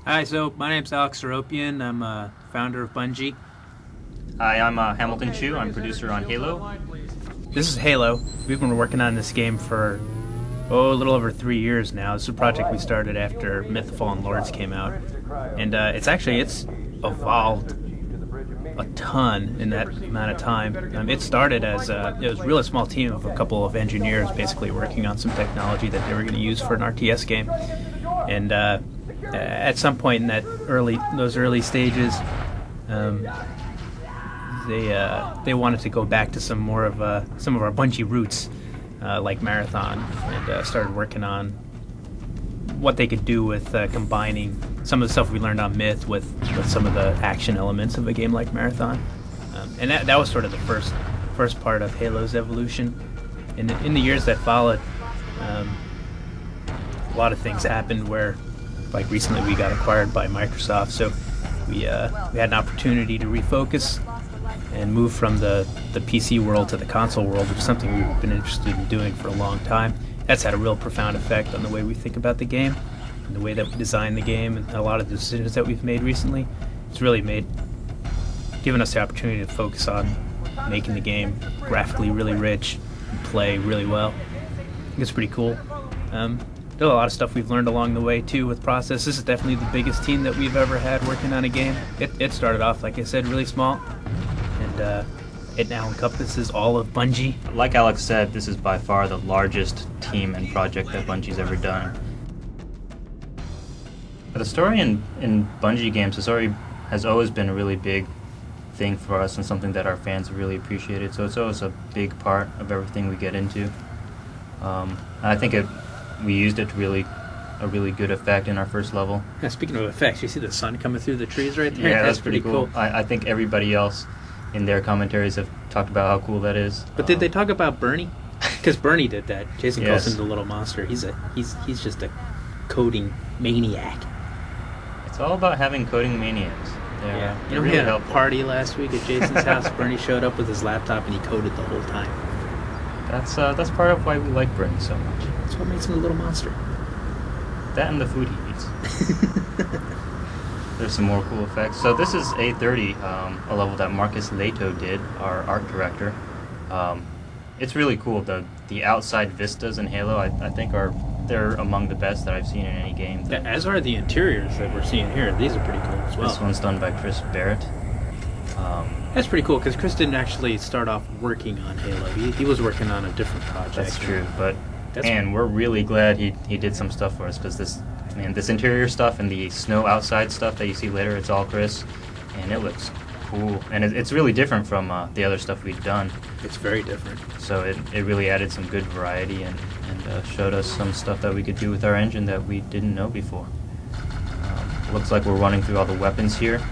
Hi, so my name's Alex Seropian. I'm a founder of Bungie. Hi, I'm Hamilton Chu. I'm producer on Halo. This is Halo. We've been working on this game for, a little over 3 years now. This is a project we started after Myth of Fallen Lords came out. And it's evolved a ton in that amount of time. It started as it was a really small team of a couple of engineers basically working on some technology that they were going to use for an RTS game. And at some point in those early stages, they wanted to go back to some of our Bungie roots, like Marathon, and started working on what they could do with combining some of the stuff we learned on Myth with some of the action elements of a game like Marathon. And that was sort of the first part of Halo's evolution. In the years that followed, a lot of things happened where, like recently, we got acquired by Microsoft, so we had an opportunity to refocus and move from the PC world to the console world, which is something we've been interested in doing for a long time. That's had a real profound effect on the way we think about the game, and the way that we design the game, and a lot of the decisions that we've made recently. It's really given us the opportunity to focus on making the game graphically really rich and play really well. I think it's pretty cool. There's a lot of stuff we've learned along the way too with process. This is definitely the biggest team that we've ever had working on a game. It started off, like I said, really small, and it now encompasses all of Bungie. Like Alex said, this is by far the largest team and project that Bungie's ever done. The story in Bungie games, the story has always been a really big thing for us and something that our fans really appreciated, so it's always a big part of everything we get into. I think we used it to a really good effect in our first level. Yeah, speaking of effects, you see the sun coming through the trees right there? Yeah, that's pretty cool. I think everybody else in their commentaries have talked about how cool that is. But did they talk about Bernie? Because Bernie did that. Jason Yes. Coulson's a little monster. He's just a coding maniac. It's all about having coding maniacs. Yeah. They're We really had helpful. a party last week at Jason's house. Bernie showed up with his laptop and he coded the whole time. That's part of why we like Bernie so much. That's what makes him a little monster. That and the food he eats. There's some more cool effects. So this is A30, a level that Marcus Leto did, our art director. It's really cool. The outside vistas in Halo, I think they're among the best that I've seen in any game. Yeah, as are the interiors that we're seeing here. These are pretty cool as well. This one's done by Chris Barrett. That's pretty cool because Chris didn't actually start off working on Halo. He was working on a different project. That's true, but we're really glad he did some stuff for us, because this interior stuff and the snow outside stuff that you see later, it's all Chris, and it looks cool, and it's really different from the other stuff we've done. It's very different. So it really added some good variety and showed us some stuff that we could do with our engine that we didn't know before. Looks like we're running through all the weapons here.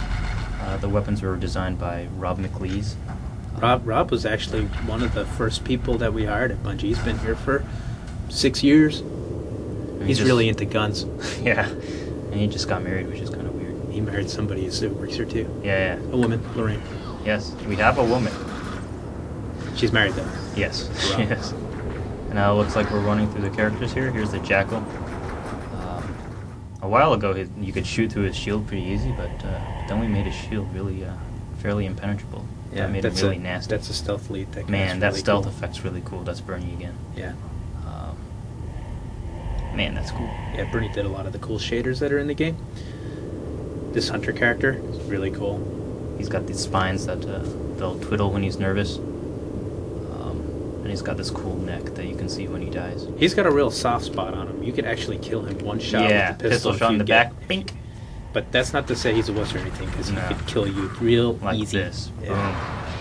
The weapons were designed by Rob McLeese. Rob was actually one of the first people that we hired at Bungie. He's been here for 6 years. He's really into guns. Yeah, and he just got married, which is kind of weird. He married somebody who works here too. Yeah. A woman, Lorraine. Yes, we have a woman. She's married though. Yes, Wow. yes. And now it looks like we're running through the characters here. Here's the Jackal. A while ago, you could shoot through his shield pretty easy, but then we made his shield really fairly impenetrable. Yeah, that made it really nasty. That's a stealth lead. That Man, that really stealth cool. effect's really cool. That's Bernie again. Yeah. Man, that's cool. Yeah, Bernie did a lot of the cool shaders that are in the game. This hunter character is really cool. He's got these spines that they'll twiddle when he's nervous. And he's got this cool neck that you can see when he dies. He's got a real soft spot on him. You could actually kill him one shot Yeah, with the pistol shot in the back. Bink. But that's not to say he's a wuss or anything, because he No. could kill you real Like easy. this. Yeah.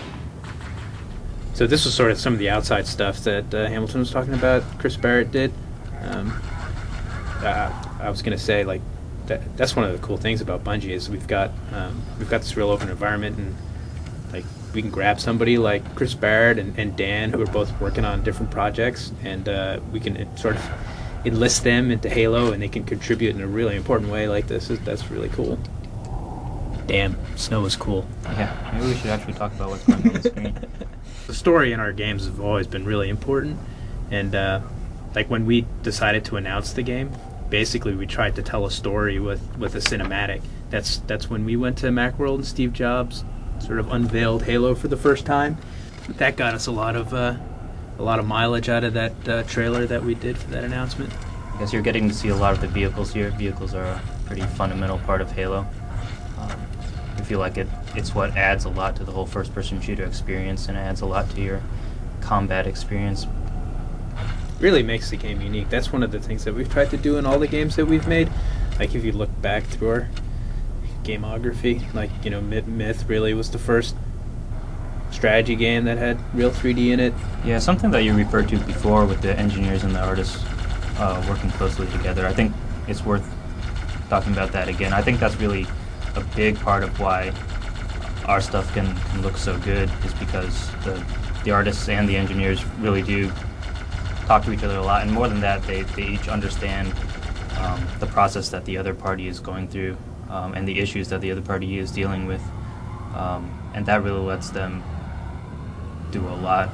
So this was sort of some of the outside stuff that Hamilton was talking about. Chris Barrett did. I was going to say, like, that's one of the cool things about Bungie is we've got this real open environment, and like we can grab somebody like Chris Barrett and Dan, who are both working on different projects, and we can sort of enlist them into Halo, and they can contribute in a really important way like this. That's really cool. Damn, snow is cool. Yeah, maybe we should actually talk about what's going on the screen. The story in our games have always been really important, and like when we decided to announce the game, basically we tried to tell a story with a cinematic. That's when we went to Macworld and Steve Jobs sort of unveiled Halo for the first time. That got us a lot of mileage out of that trailer that we did for that announcement. I guess you're getting to see a lot of the vehicles here. Vehicles are a pretty fundamental part of Halo. I feel like it's what adds a lot to the whole first-person shooter experience, and it adds a lot to your combat experience. Really makes the game unique. That's one of the things that we've tried to do in all the games that we've made. Like if you look back through our gameography, like, you know, Myth really was the first strategy game that had real 3D in it. Yeah, something that you referred to before with the engineers and the artists working closely together. I think it's worth talking about that again. I think that's really a big part of why our stuff can look so good, is because the artists and the engineers really do talk to each other a lot, and more than that, they each understand the process that the other party is going through, and the issues that the other party is dealing with, and that really lets them do a lot.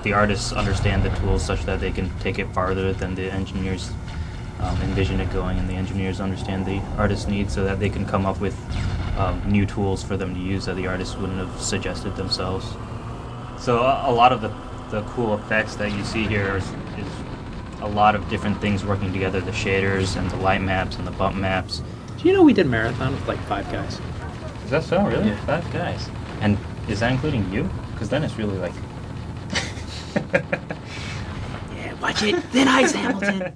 The artists understand the tools such that they can take it farther than the engineers envision it going, and the engineers understand the artist's needs so that they can come up with new tools for them to use that the artists wouldn't have suggested themselves. So a lot of the cool effects that you see here is a lot of different things working together, the shaders and the light maps and the bump maps. Do you know we did a marathon with like 5 guys? Is that so, really? Yeah. 5 guys. And is that including you? Because then it's really like... Yeah, watch it. Thin Ice Hamilton.